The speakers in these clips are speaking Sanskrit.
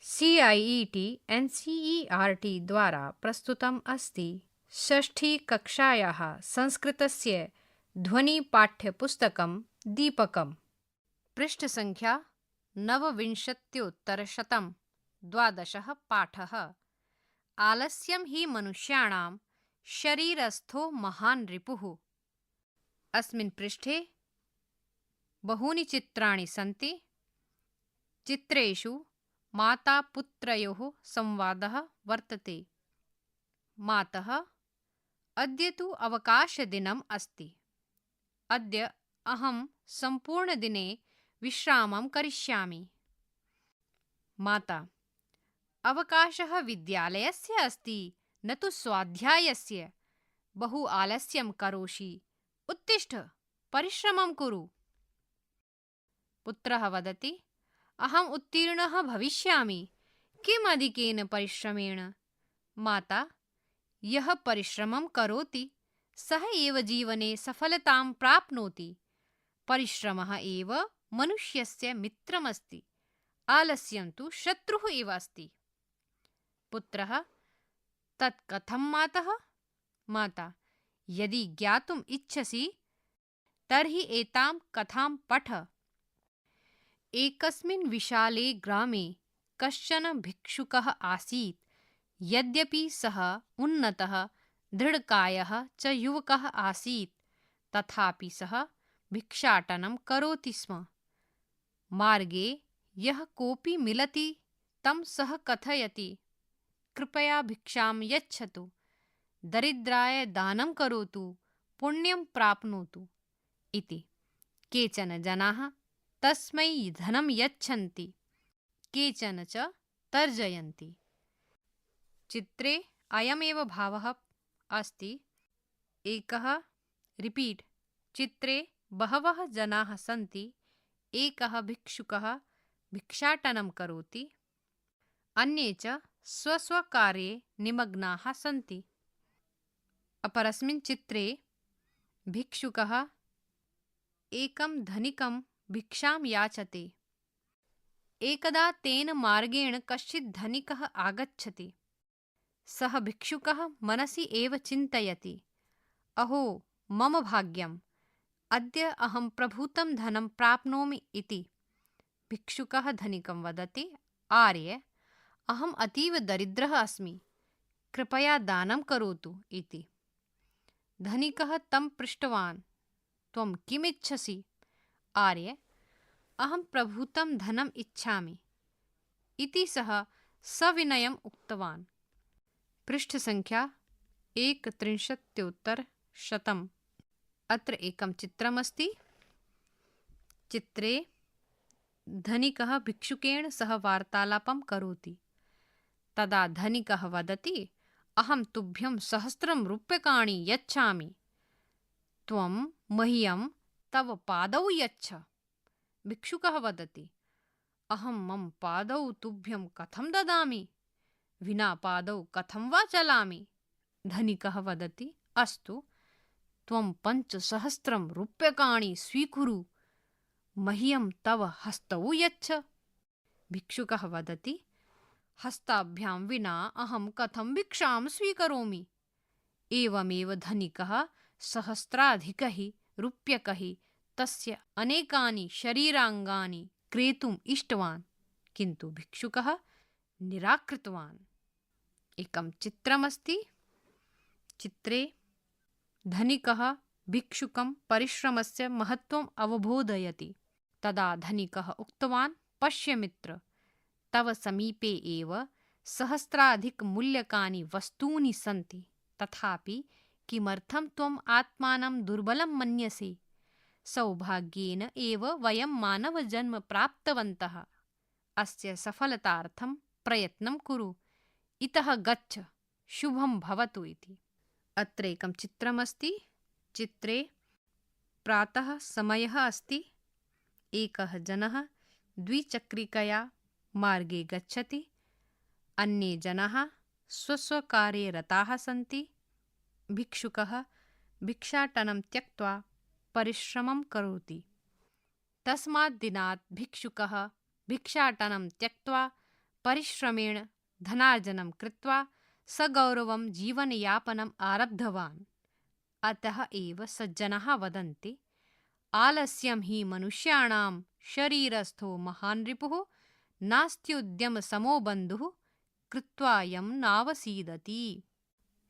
CIET NCERT द्वारा प्रस्तुतम् अस्ति। षष्ठीकक्षायाः संस्कृतस्य ध्वनिपाठ्यपुस्तकं दीपकम्। पृष्ठसङ्ख्या 29 द्वादशः पाठः। आलस्यं हि मनुष्याणां शरीरस्थो महान् रिपुः। अस्मिन् पृष्ठे बहूनि चित्राणि सन्ति। चित्रेषु मातापुत्रयोः संवादः वर्तते। मातः: अद्य तु अवकाशदिनम् अस्ति। अद्य अहं सम्पूर्णदिने विश्रामं करिष्यामि। माता: अवकाशः विद्यालयस्य अस्ति, न तु स्वाध्यायस्य। बहु आलस्यं करोषि। उत्तिष्ठ, परिश्रमं कुरु। पुत्रः वदति: अहम् उत्तीर्णः भविष्यामि। किम् अधिकेन परिश्रमेण? माता: यः परिश्रमं करोति सः एव जीवने सफलतां प्राप्नोति। परिश्रमः एव मनुष्यस्य मित्रमस्ति। आलस्यं तु शत्रुः एव अस्ति। पुत्रः: तत् कथं मातः? माता: यदि ज्ञातुम् इच्छसि तर्हि एतां कथां पठ। एकस्मिन् विशाले ग्रामे कश्चन भिक्षुकः आसीत्। यद्यपि सः उन्नतः दृढकायः च युवकः आसीत्, तथापि सः भिक्षाटनं करोति स्म। मार्गे यः कोऽपि मिलति तं सः कथयति, कृपया भिक्षां यच्छतु, दरिद्राय दानं करोतु, पुण्यं प्राप्नोतु इति। केचन जनाः तस्मै धनं यच्छन्ति, केचन च तर्जयन्ति। चित्रे अयमेव भावः अस्ति। एकः रिपीट्। चित्रे बहवः जनाः सन्ति। एकः भिक्षुकः भिक्षाटनं करोति। अन्ये च स्वस्वकार्ये निमग्नाः सन्ति। अपरस्मिन् चित्रे भिक्षुकः एकं धनिकं भिक्षां याचते। एकदा तेन मार्गेण कश्चित् धनिकः आगच्छति। सः भिक्षुकः मनसि एव चिन्तयति, अहो मम भाग्यम्, अद्य अहं प्रभूतं धनं प्राप्नोमि इति। भिक्षुकः धनिकं वदति, आर्य, अहम् अतीव दरिद्रः अस्मि, कृपया दानं करोतु इति। धनिकः तं पृष्टवान्, त्वं किमिच्छसि? आर्य, अहं प्रभूतं धनम् इच्छामि इति सः सविनयम् उक्तवान्। पृष्ठसङ्ख्या 31 अत्र एकं चित्रमस्ति। चित्रे धनिकः भिक्षुकेण सह वार्तालापं करोति। तदा धनिकः वदति, अहं तुभ्यं 1000 रूप्यकाणि यच्छामि, त्वं मह्यं तव पादौ यच्छ। भिक्षुकः वदति, अहं मम पादौ तुभ्यं कथं ददामि? विना पादौ कथं वा चलामि? धनिकः वदति, अस्तु, त्वं 5,000 रूप्यकाणि स्वीकुरु, मह्यं तव हस्तौ यच्छ। भिक्षुकः वदति, हस्ताभ्यां विना अहं कथं भिक्षां स्वीकरोमि? एवमेव धनिकः सहस्राधिकैः रूप्यकैः तस्य अनेकानि शरीराङ्गानि क्रेतुम् इष्टवान्, किन्तु भिक्षुकः निराकृतवान्। एकं चित्रमस्ति। चित्रे धनिकः भिक्षुकं परिश्रमस्य महत्त्वम् अवबोधयति। तदा धनिकः उक्तवान्, पश्य मित्र, तव समीपे एव सहस्राधिकमूल्यकानि वस्तूनि सन्ति, तथापि किमर्थं त्वम् आत्मानं दुर्बलं मन्यसे? सौभाग्येन एव वयं मानवजन्म प्राप्तवन्तः। अस्य सफलतार्थं प्रयत्नं कुरु, इतः गच्छ, शुभं भवतु इति। अत्र एकं चित्रमस्ति। चित्रे प्रातः समयः अस्ति। एकः जनः द्विचक्रिकया मार्गे गच्छति। अन्ये जनाः स्वस्वकार्ये रताः सन्ति। भिक्षुकः भिक्षाटनं त्यक्त्वा परिश्रमं करोति। तस्मात् दिनात् भिक्षुकः भिक्षाटनं त्यक्त्वा परिश्रमेण धनार्जनं कृत्वा सगौरवं जीवनयापनम् आरब्धवान्। अतः एव सज्जनाः वदन्ति आलस्यं हि मनुष्याणां शरीरस्थो महान् रिपुः नास्त्युद्यमसमो बन्धुः कृत्वायं नावसीदति।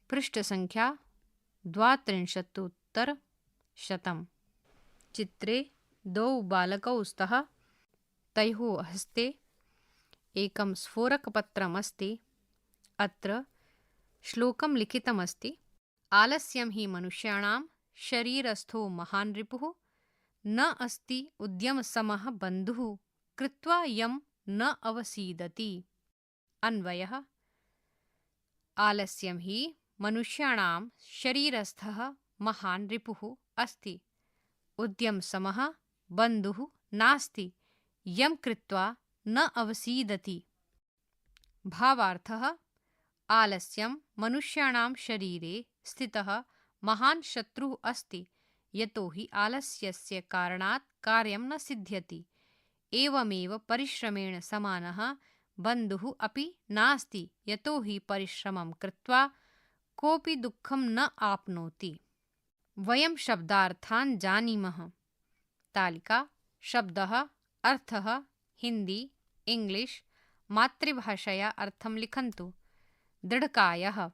पृष्ठसङ्ख्या 32। चित्रे द्वौ बालकौ स्तः। तयोः हस्ते एकं स्फोरकपत्रमस्ति। अत्र श्लोकं लिखितमस्ति आलस्यं हि मनुष्याणां शरीरस्थो महान् रिपुः न अस्ति उद्यमसमः बन्धुः कृत्वा यं न अवसीदति। अन्वयः आलस्यं हि मनुष्याणां शरीरस्थः महान् रिपुः अस्ति उद्यमसमः बन्धुः नास्ति यं कृत्वा न अवसीदति। भावार्थः आलस्यं मनुष्याणां शरीरे स्थितः महान् शत्रुः अस्ति यतो हि आलस्यस्य कारणात् कार्यं न सिद्ध्यति। एवमेव परिश्रमेण समानः बन्धुः अपि नास्ति यतो हि परिश्रमं कृत्वा कोऽपि दुःखं न आप्नोति। वयं शब्दार्थान् जानीमः। तालिका शब्दः अर्थः हिंदी इंग्लिश मातृभाषया अर्थं लिखन्तु। दृढ़कायः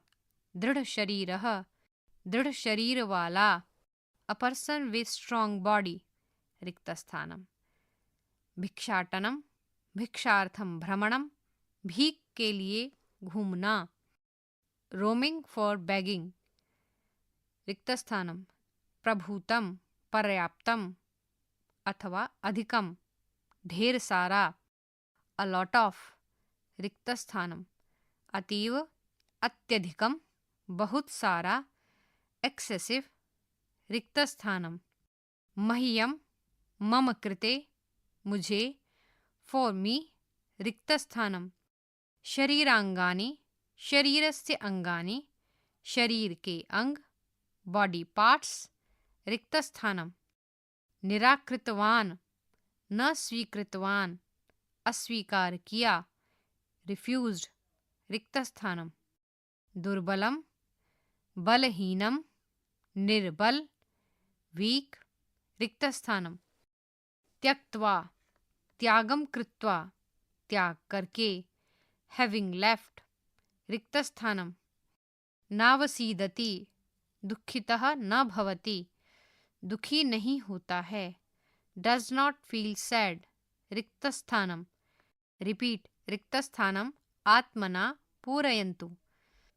दृढ़शरीरः दृढ़शरीरवाला a person with strong body रिक्तस्थानम्। भिक्षाटनम भिक्षार्थं भ्रमणम भीख के लिए घूमना। रोमिंग फॉर बेगिंग रिक्तस्थानम्। प्रभूतं पर्याप्तम अथवा अधिकम ढेर सारा अ लॉट ऑफ रिक्तस्थानम्। अतीव अत्यधिकम बहुत सारा एक्सेसिव रिक्तस्थानम्। मह्यम मम कृते मुझे फॉर मी रिक्तस्थानम्। शरीरांगानि शरीरस्य अंगानि शरीर के अंग बॉडी पार्ट्स रिक्तस्थानम्। निराकृतवान न स्वीकृतवान अस्वीकार किया रिफ्यूज्ड रिक्तस्थानम्। दुर्बलम बलहीनम निर्बल वीक रिक्तस्थानम्। त्यक्त्वा त्यागम कृत्वा त्याग करके हैविंग लेफ्ट रिक्तस्थानम्। नावसीदति दुखितः न भवति दुखी नहीं होता है। डज नॉट फील सैड रिक्तस्थानम्। रिपीट रिक्तस्थानम् आत्मना पूरयन्तु।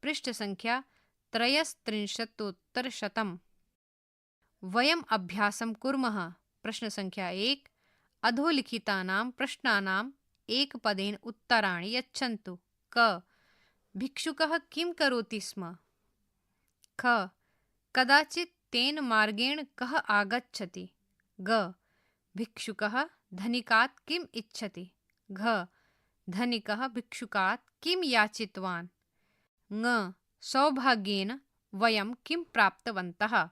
पृष्ठसङ्ख्या 33। वयम् अभ्यासं कुर्मः। प्रश्नसङ्ख्या 1 अधोलिखितानां प्रश्नानाम् एकपदेन उत्तराणि यच्छन्तु। क भिक्षुकः किं करोति स्म? ख कदाचित् तेन मार्गेण कः आगच्छति? ग भिक्षुकः धनिकात् किम् इच्छति? घ धनिकः भिक्षुकात् किं याचितवान्? ङ सौभाग्येन वयं किं प्राप्तवन्तः?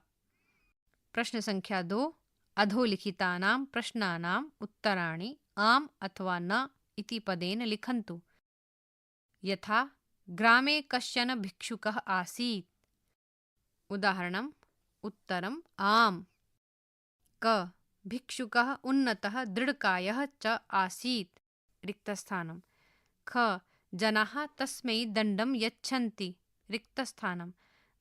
प्रश्नसङ्ख्या 2 अधोलिखितानां प्रश्नानाम् उत्तराणि आम् अथवा न इति पदेन लिखन्तु। यथा ग्रामे कश्चन भिक्षुकः आसीत्। उदाहरणम् उत्तरम् आम्। क भिक्षुकः उन्नतः दृढकायः च आसीत् रिक्तस्थानम्। ख जनाः तस्मै दण्डं यच्छन्ति रिक्तस्थानम्।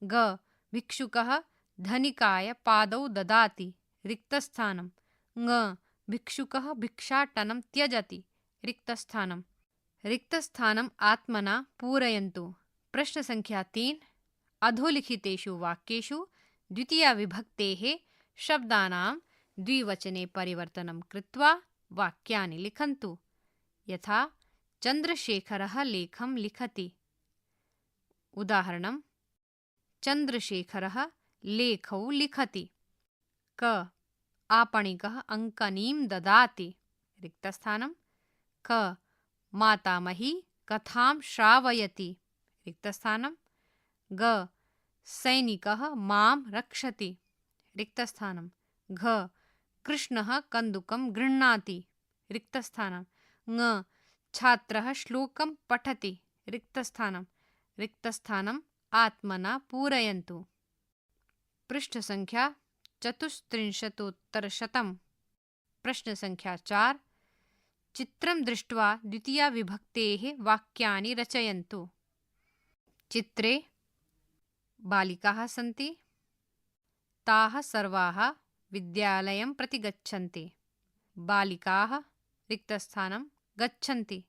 ग भिक्षुकः धनिकाय पादौ ददाति रिक्तस्थानम्। ङ भिक्षुकः भिक्षाटनं त्यजति रिक्तस्थानम्। रिक्तस्थानम् आत्मना पूरयन्तु। प्रश्नसङ्ख्या 3 अधोलिखितेषु वाक्येषु द्वितीयाविभक्तेः शब्दानां द्विवचने परिवर्तनं कृत्वा वाक्यानि लिखन्तु। यथा चन्द्रशेखरः लेखं लिखति। उदाहरणम् चन्द्रशेखरः लेखौ लिखति। क आपणिकः अङ्कनीं ददाति रिक्तस्थानम्। क मातामही कथां श्रावयति रिक्तस्थानम्। ग सैनिकः मां रक्षति रिक्तस्थानम्। घ कृष्णः कन्दुकं गृह्णाति रिक्तस्थानम्। ङ छात्रः श्लोकं पठति रिक्तस्थानम् आत्मना पूरयन्तु। पृष्ठसङ्ख्या 34 प्रश्नसङ्ख्या 4 चित्रं दृष्ट्वा द्वितीयाविभक्तेः वाक्यानि रचयन्तु। चित्रे बालिकाः सन्ति, ताः सर्वाः विद्यालयं प्रति गच्छन्ति। बालिकाः रिक्तस्थानं गच्छन्ति।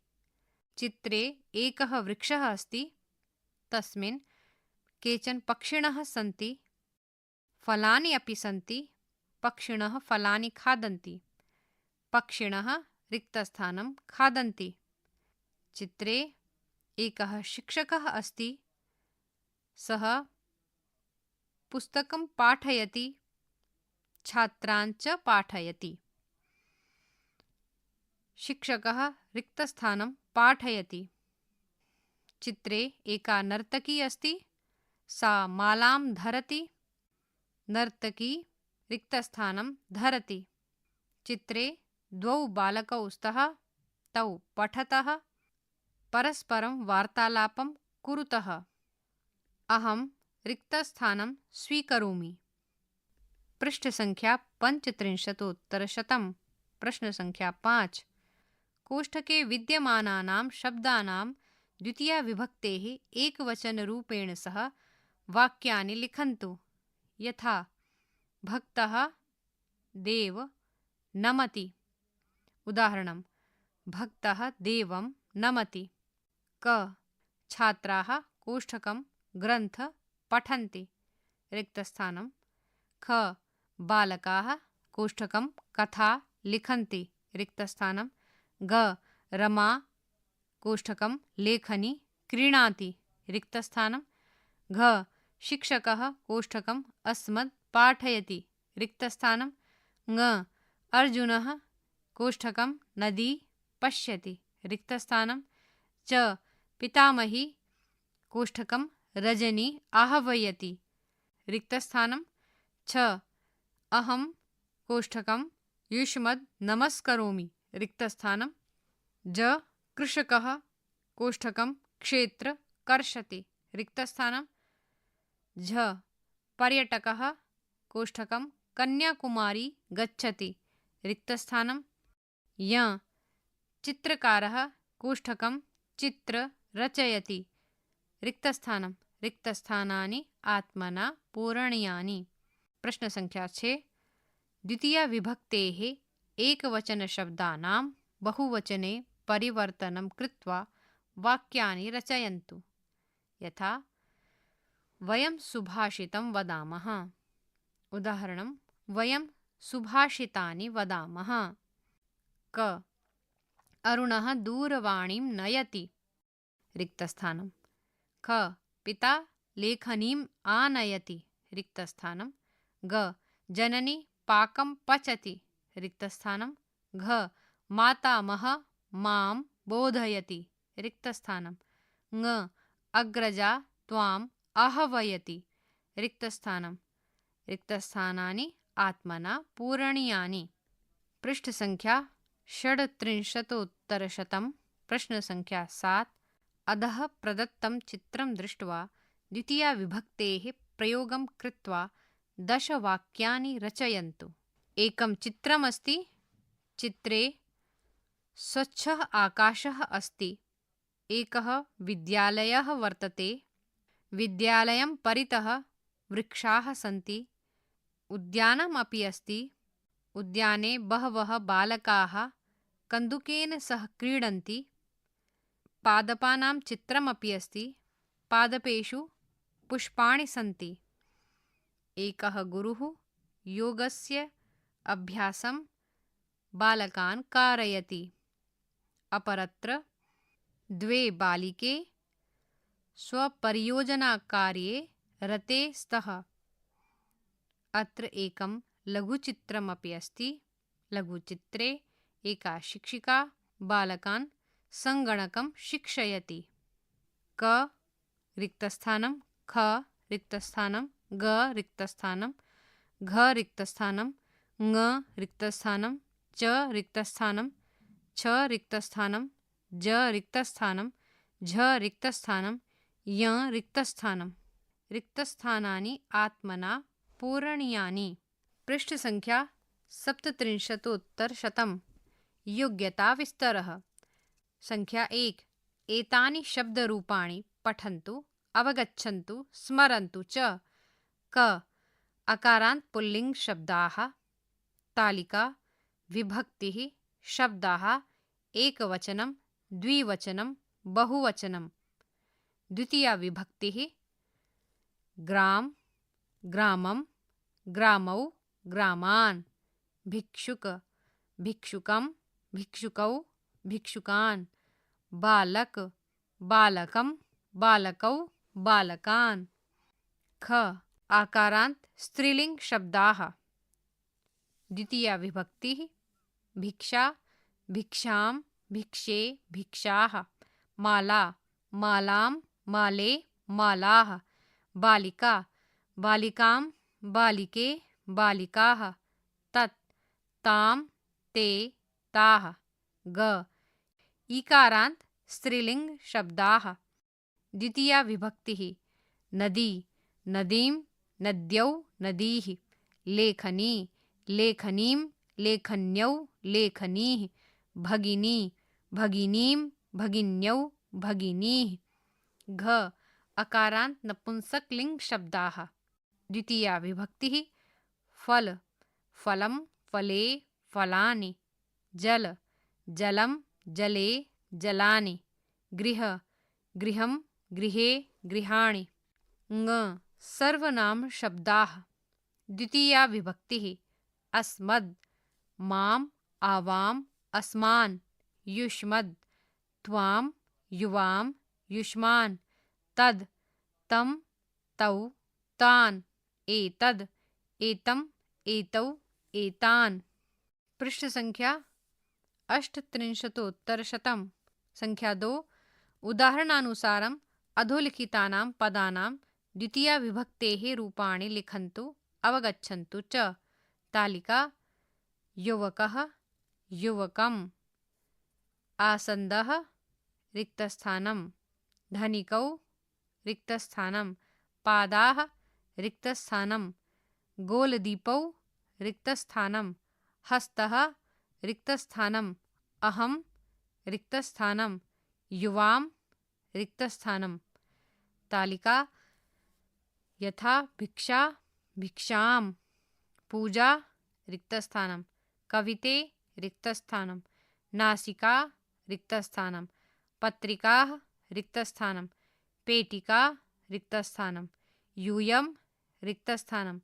चित्रे एकः वृक्षः अस्ति, तस्मिन् केचन पक्षिणः सन्ति, फलानि अपि सन्ति, पक्षिणः फलानि खादन्ति। पक्षिणः रिक्तस्थानं खादन्ति। चित्रे एकः शिक्षकः अस्ति, सः पुस्तकं पाठयति, छात्रान् च पाठयति। शिक्षकः रिक्तस्थानं पाठयति। चित्रे एका नर्तकी अस्ति, सा मालां धरति, नर्तकी रिक्तस्थानं धरति। चित्रे द्वौ बालकौ स्तः, तौ पठतः, परस्परं वार्तालापं कुरुतः। अहं रिक्तस्थानं स्वीकरोमि। पृष्ठसङ्ख्या 35 प्रश्नसङ्ख्या 5 कोष्ठके विद्यमानानां शब्दानां द्वितीयाविभक्तेः एकवचनरूपेण सह वाक्यानि लिखन्तु। यथा भक्तः देव नमति। उदाहरणं भक्तः देवं नमति। क छात्राः कोष्ठकं ग्रन्थ पठन्ति रिक्तस्थानं। ख बालकाः कोष्ठकं कथा लिखन्ति रिक्तस्थानं। ग रमा कोष्ठकं लेखनी क्रीणाति रिक्तस्थानं। घ शिक्षकः कोष्ठकम् अस्मत् पाठयति रिक्तस्थानं। ङ अर्जुनः कोष्ठकं नदी पश्यति रिक्तस्थानं। च पितामही कोष्ठकं रजनी आह्वयति रिक्तस्थानं। छ अहं कोष्ठकं युष्मद् नमस्करोमि रिक्तस्थानं। ज कृषकः कोष्ठकं क्षेत्र कर्षति रिक्तस्थानं। झ पर्यटकः कोष्ठकं कन्याकुमारी गच्छति रिक्तस्थानं। य चित्रकारः कोष्ठकं चित्र रचयति रिक्तस्थानं। रिक्तस्थानानि आत्मना पूरणीयानि। प्रश्नसङ्ख्या 6 द्वितीयाविभक्तेः एकवचनशब्दानां बहुवचने परिवर्तनं कृत्वा वाक्यानि रचयन्तु। यथा वयं सुभाषितं वदामः। उदाहरणं वयं सुभाषितानि वदामः। क अरुणः दूरवाणीं नयति रिक्तस्थानं। ख पिता लेखनीम् आनयति रिक्तस्थानं। ग जननी पाकं पचति रिक्तस्थानं। घ मातामहः मां बोधयति रिक्तस्थानं। ङ अग्रजा त्वाम् आह्वयति रिक्तस्थानं। रिक्तस्थानानि आत्मना पूरणीयानि। पृष्ठसङ्ख्या 36 प्रश्नसङ्ख्या 7 अधः प्रदत्तं चित्रं दृष्ट्वा द्वितीयाविभक्तेः प्रयोगं कृत्वा 10 वाक्यानि रचयन्तु। एकं चित्रमस्ति। चित्रे स्वच्छः आकाशः अस्ति। एकः विद्यालयः वर्तते। विद्यालयं परितः वृक्षाः सन्ति। उद्यानमपि अस्ति। उद्याने बहवः बालकाः कन्दुकेन सह क्रीडन्ति। पादपानां चित्रमपि अस्ति। पादपेषु पुष्पाणि सन्ति। एकः गुरुः योगस्य अभ्यासं बालकान् कारयति। अपरत्र द्वे बालिके स्वपरियोजनाकार्ये रते स्तः। अत्र एकं लघुचित्रमपि अस्ति। लघुचित्रे एका शिक्षिका बालकान् सङ्गणकं शिक्षयति। क रिक्तस्थानं। ख रिक्तस्थानं। ग रिक्तस्थानं। घ रिक्तस्थानं। ङ रिक्तस्थानं। च रिक्तस्थानं। छ रिक्तस्थानं। ज रिक्तस्थानं, झ रिक्तस्थानं, य रिक्तस्थानं। रिक्तस्थानानि आत्मना पूरणीयानि। पृष्ठसङ्ख्या 37उत्तरशतम्। योग्यताविस्तरः। संख्या 1। एतानि शब्दरूपाणि पठन्तु, अवगच्छन्तु, स्मरन्तु च। क अकारान्त पुल्लिङ्ग शब्दाः। तालिका विभक्तिः शब्दाः एकवचनं, द्विवचनं, बहुवचनं। द्वितीया विभक्तिः ग्राम, ग्रामं, ग्रामौ, ग्रामान्। भिक्षुक, भिक्षुकं, भिक्षुकौ, भिक्षुकान्। बालक, बालकं, बालकौ, बालकान्। ख आकारान्त स्त्रीलिङ्ग शब्दाः। द्वितीया विभक्तिः भिक्षा, भिक्षां, भिक्षे, भिक्षाः। माला, मालां, माले, मालाः। बालिका, बालिकां, बालिके, बालिकाः। तत्, तां, ते, ताः। ग ईकारान्त स्त्रीलिङ्ग शब्दाः। द्वितीया विभक्तिः नदी, नदीं, नद्यौ, नदीः। लेखनी, लेखनीं, लेखन्यौ, लेखनीः। भगिनी, भगिनीं, भगिन्यौ, भगिनीः। घ अकारान्त नपुंसकलिङ्ग शब्दाः। द्वितीया विभक्तिः फल, फलं, फले, फलानि। जल, जलं, जले, जलानि। गृह, गृहं, गृहे, गृहाणि। ङ सर्वनाम शब्दाः। द्वितीया विभक्तिः अस्मद्, मां, आवां, अस्मान्। युष्मद्, त्वां, युवां, युष्मान्। तद्, तं, तौ, तान्। एतद्, एतं, एतौ, एतान्। पृष्ठसङ्ख्या 38उत्तरशतम्। संख्या 2। उदाहरणानुसारम् अधोलिखितानां पदानां द्वितीया विभक्तेः रूपाणि लिखन्तु, अवगच्छन्तु च। तालिका युवकः, युवकम्। आसन्दः रिक्तस्थानं। धनिकौ रिक्तस्थानं। पादाः रिक्तस्थानं। गोलदीपौ रिक्तस्थानं। हस्तः रिक्तस्थानं। अहं रिक्तस्थानं। युवां रिक्तस्थानं। तालिका यथा भिक्षा, भिक्षां। पूजा रिक्तस्थानं। कविते रिक्तस्थानं। नासिका रिक्तस्थानं। पत्रिकाः रिक्तस्थानं। पेटिका रिक्तस्थानं। यूयं रिक्तस्थानं।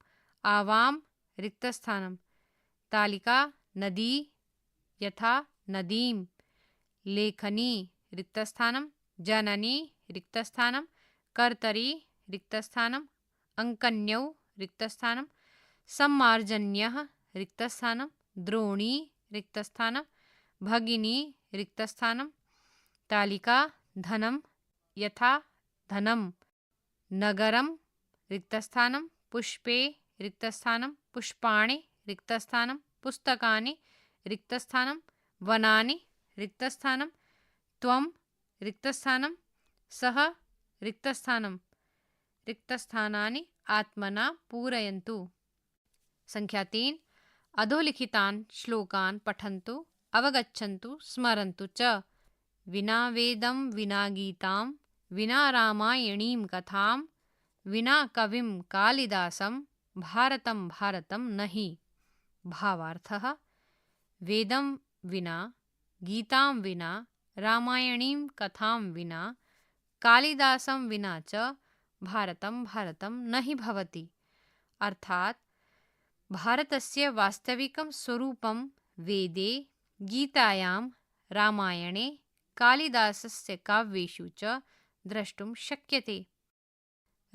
आवां रिक्तस्थानं। तालिका नदी यथा नदीं। लेखनी रिक्तस्थानं। जननी रिक्तस्थानं। कर्तरी रिक्तस्थानं। अङ्कन्यौ रिक्तस्थानं। सम्मार्जन्यः रिक्तस्थानं। द्रोणी रिक्तस्थानं। भगिनी रिक्तस्थानं। तालिका धनं यथा धनं। नगरं रिक्तस्थानं। पुष्पे रिक्तस्थानं। पुष्पाणि रिक्तस्थानं। पुस्तकानि रिक्तस्थानं। वनानि रिक्तस्थानं। त्वं रिक्तस्थानं। सः रिक्तस्थानं। रिक्तस्थानानि आत्मना पूरयन्तु। संख्या 3। अधोलिखितान् श्लोकान् पठन्तु, अवगच्छन्तु, स्मरन्तु च। विना वेदं, विना गीतां, विना रामायणीं कथां, विना कविं कालिदासं, भारतं भारतं न हि। भावार्थः वेदं विना, गीतां विना, रामायणीं कथां विना, कालिदासं विना च भारतं भारतं न हि भवति। अर्थात् भारतस्य वास्तविकं स्वरूपं वेदे, गीतायां, रामायणे, कालिदासस्य काव्येषु च द्रष्टुं शक्यते।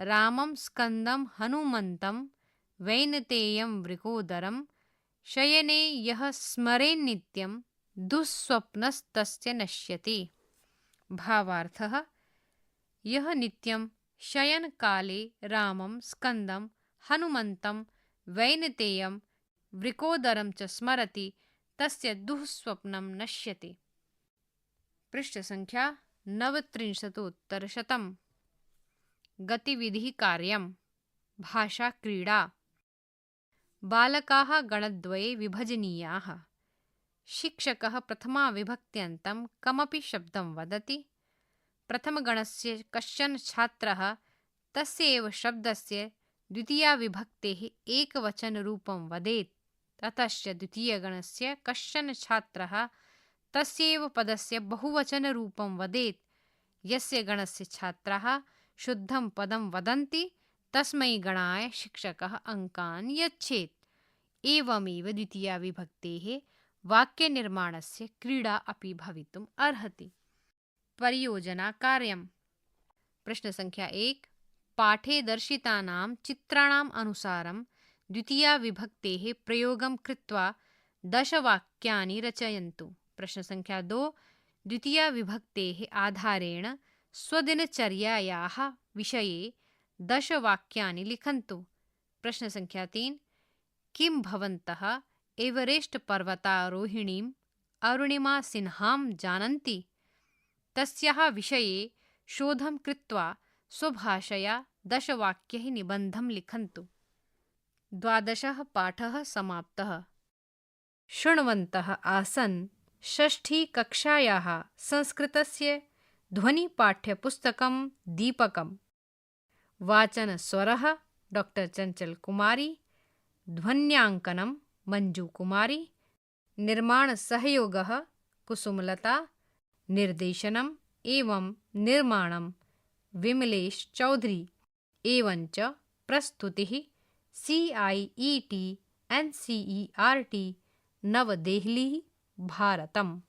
रामं स्कन्दं हनुमन्तं, वैनतेयं वृकोदरं, शयने यः स्मरेन्नित्यं, दुःस्वप्नस्तस्य नश्यति। भावार्थः यः नित्यं शयनकाले रामं, स्कन्दं, हनुमन्तं, वैनतेयं, वृकोदरं च स्मरति, तस्य दुःस्वप्नं नश्यति। पृष्ठसङ्ख्या 39 गतिविधिः कार्यं भाषाक्रीडा बालकाः गणद्वये विभजनीयाः। शिक्षकः प्रथमाविभक्त्यन्तं कमपि शब्दं वदति। प्रथमगणस्य कश्चन छात्रः तस्य एव शब्दस्य द्वितीयाविभक्तेः एकवचनरूपं वदेत्। ततश्च द्वितीयगणस्य कश्चन छात्रः तस्यैव पदस्य बहुवचनरूपं वदेत्। यस्य गणस्य छात्राः शुद्धं पदं वदन्ति तस्मै गणाय शिक्षकः अङ्कान् यच्छेत्। एवमेव द्वितीयाविभक्तेः वाक्यनिर्माणस्य क्रीडा अपि भवितुम् अर्हति। परियोजनाकार्यं प्रश्नसङ्ख्या 1 पाठे दर्शितानां चित्राणाम् अनुसारं द्वितीयाविभक्तेः प्रयोगं कृत्वा 10 वाक्यानि रचयन्तु। प्रश्नसङ्ख्या 2 द्वितीयाविभक्तेः आधारेण स्वदिनचर्यायाः विषये 10 वाक्यानि लिखन्तु। प्रश्नसङ्ख्या 3 किं भवन्तः एवरेस्ट् पर्वतारोहिणीम् अरुणिमा सिन्हां जानन्ति? तस्याः विषये शोधं कृत्वा स्वभाषया 10 वाक्यैः निबन्धं लिखन्तु। 12 पाठः समाप्तः। शृण्वन्तः आसन् षष्ठीकक्षायाः संस्कृतस्य ध्वनिपाठ्यपुस्तकं दीपकम्। वाचनस्वरः डॉक्टर चञ्चल कुमारी, ध्वन्याङ्कनं मञ्जुकुमारी, निर्माणसहयोगः कुसुमलता, निर्देशनम् एवं निर्माणं विमलेश चौधरी एवञ्च प्रस्तुतिः CIET NCERT नवदेहली भारतम्।